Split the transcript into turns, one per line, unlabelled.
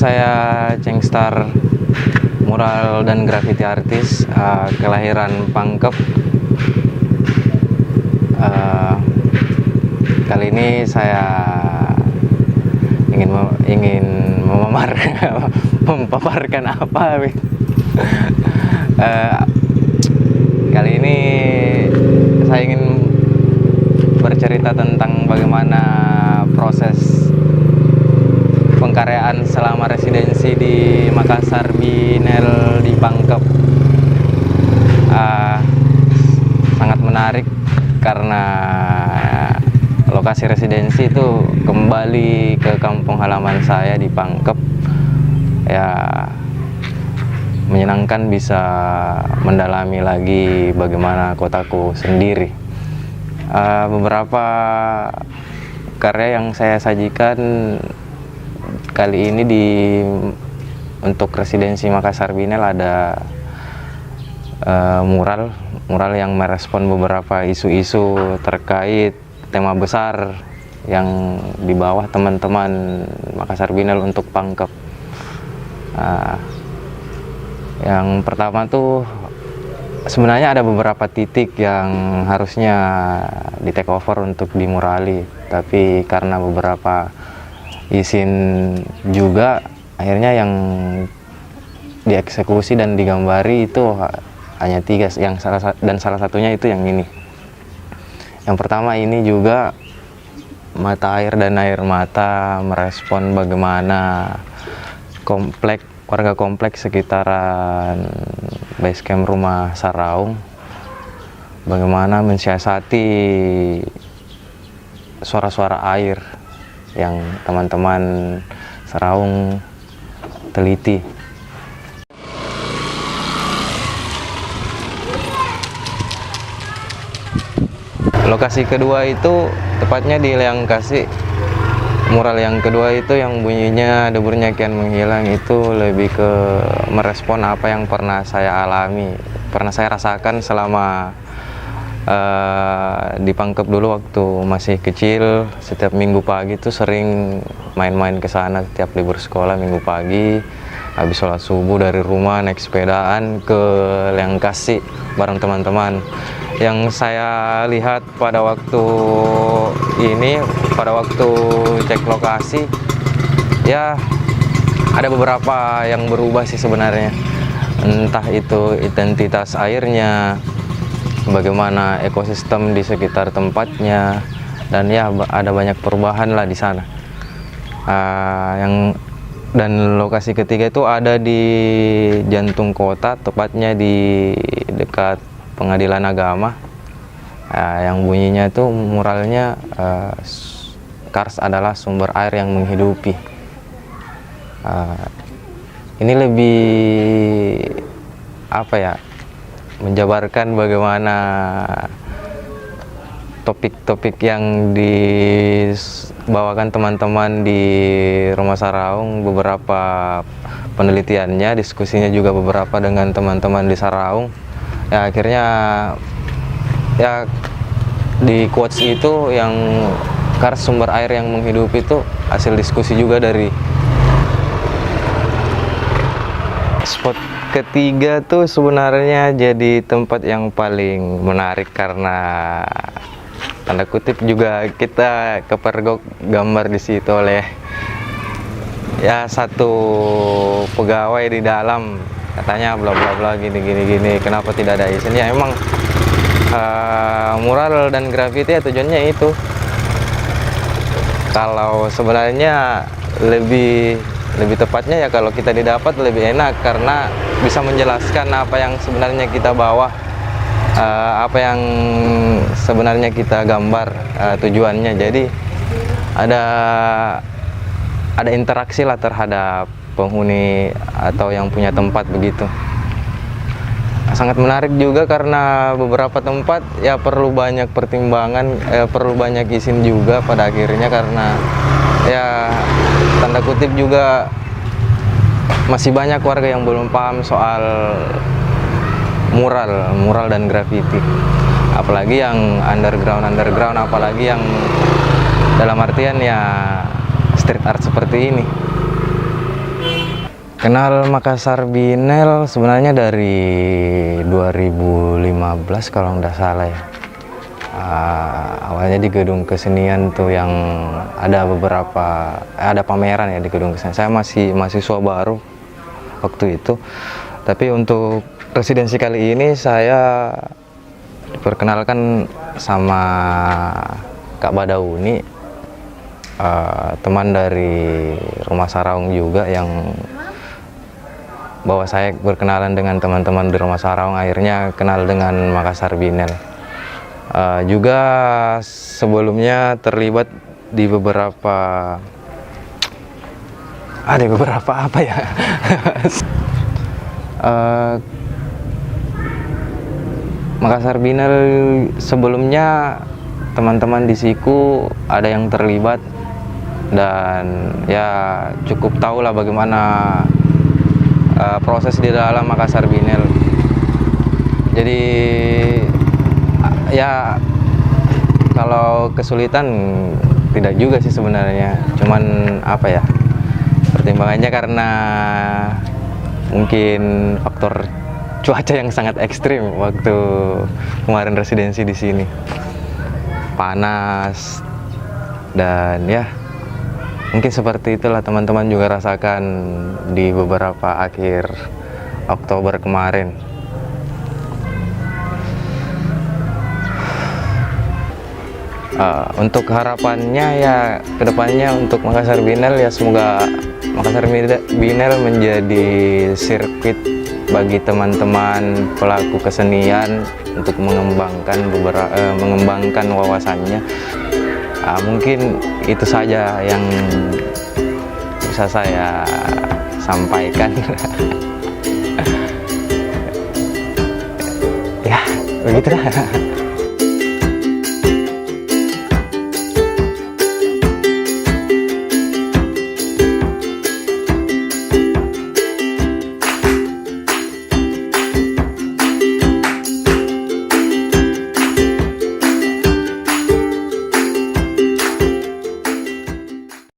saya Cengstar, mural dan graffiti artis, kelahiran Pangkep. Kali ini saya ingin memaparkan apa? Kali ini saya ingin bercerita tentang bagaimana proses pengkaryaan selama residensi di Makassar Binel di Pangkep. Sangat menarik karena lokasi residensi itu kembali ke kampung halaman saya di Pangkep. Ya, menyenangkan bisa mendalami lagi bagaimana kotaku sendiri. Beberapa karya yang saya sajikan kali ini untuk residensi Makassar Binel ada mural yang merespon beberapa isu-isu terkait tema besar yang di bawah teman-teman Makassar Binel untuk Pangkep. Yang pertama tuh sebenarnya ada beberapa titik yang harusnya di take over untuk dimurali, tapi karena beberapa izin juga akhirnya yang dieksekusi dan digambari itu hanya 3, salah satunya itu yang ini. Yang pertama ini juga mata air dan air mata merespon bagaimana warga kompleks sekitaran basecamp rumah Saraung bagaimana mensiasati suara-suara air yang teman-teman Saraung teliti. Lokasi kedua itu tepatnya di Leangkasi. Mural yang kedua itu yang bunyinya deburnya kian menghilang, itu lebih ke merespon apa yang pernah saya alami, pernah saya rasakan selama di Pangkep dulu waktu masih kecil. Setiap minggu pagi tuh sering main-main ke sana setiap libur sekolah minggu pagi. Habis sholat subuh dari rumah naik sepedaan ke Leangkasi bareng teman-teman. Yang saya lihat pada waktu cek lokasi, ya ada beberapa yang berubah sih sebenarnya. Entah itu identitas airnya, bagaimana ekosistem di sekitar tempatnya, dan ya ada banyak perubahan lah di sana. Dan lokasi ketiga itu ada di jantung kota, tepatnya di dekat Pengadilan Agama. Yang bunyinya itu muralnya Kars adalah sumber air yang menghidupi. Ini lebih menjabarkan bagaimana topik-topik yang dibawakan teman-teman di Rumah Saraung, beberapa penelitiannya, diskusinya juga beberapa dengan teman-teman di Saraung. Ya akhirnya ya di quotes itu yang Kars sumber air yang menghidupi itu hasil diskusi juga dari spot ketiga tuh sebenarnya jadi tempat yang paling menarik karena tanda kutip juga kita kepergok gambar di situ oleh ya satu pegawai di dalam, katanya bla bla bla gini, kenapa tidak ada izin. Ya emang mural dan graffiti ya tujuannya itu. Kalau sebenarnya lebih tepatnya ya kalau kita didapat lebih enak karena bisa menjelaskan apa yang sebenarnya kita bawa, apa yang sebenarnya kita gambar, tujuannya. Jadi ada interaksi lah terhadap penghuni atau yang punya tempat begitu. Sangat menarik juga karena beberapa tempat ya perlu banyak pertimbangan, perlu banyak izin juga pada akhirnya, karena ya tanda kutip juga masih banyak warga yang belum paham soal mural dan graffiti, apalagi yang underground, apalagi yang dalam artian ya street art seperti ini. Kenal Makassar Binel sebenarnya dari 2015 kalau nggak salah ya. Awalnya di gedung kesenian tuh yang ada ada pameran ya di gedung kesenian. Saya masih mahasiswa baru waktu itu. Tapi untuk residensi kali ini saya diperkenalkan sama Kak Badauni, teman dari Rumah Saraung juga yang bawa saya berkenalan dengan teman-teman di Rumah Saraung, akhirnya kenal dengan Makassar Binel. Juga sebelumnya terlibat di beberapa apa ya Makassar Binel sebelumnya teman-teman di Siku ada yang terlibat, dan ya cukup tahu lah bagaimana proses di dalam Makassar Binel. Jadi ya kalau kesulitan tidak juga sih sebenarnya, cuman apa ya, pertimbangannya karena mungkin faktor cuaca yang sangat ekstrim waktu kemarin residensi di sini, panas, dan ya mungkin seperti itulah teman-teman juga rasakan di beberapa akhir Oktober kemarin. Untuk harapannya ya kedepannya untuk Makassar Binel ya, semoga Makassar Binel menjadi sirkuit bagi teman-teman pelaku kesenian untuk mengembangkan wawasannya. Mungkin itu saja yang bisa saya sampaikan. Ya, begitulah.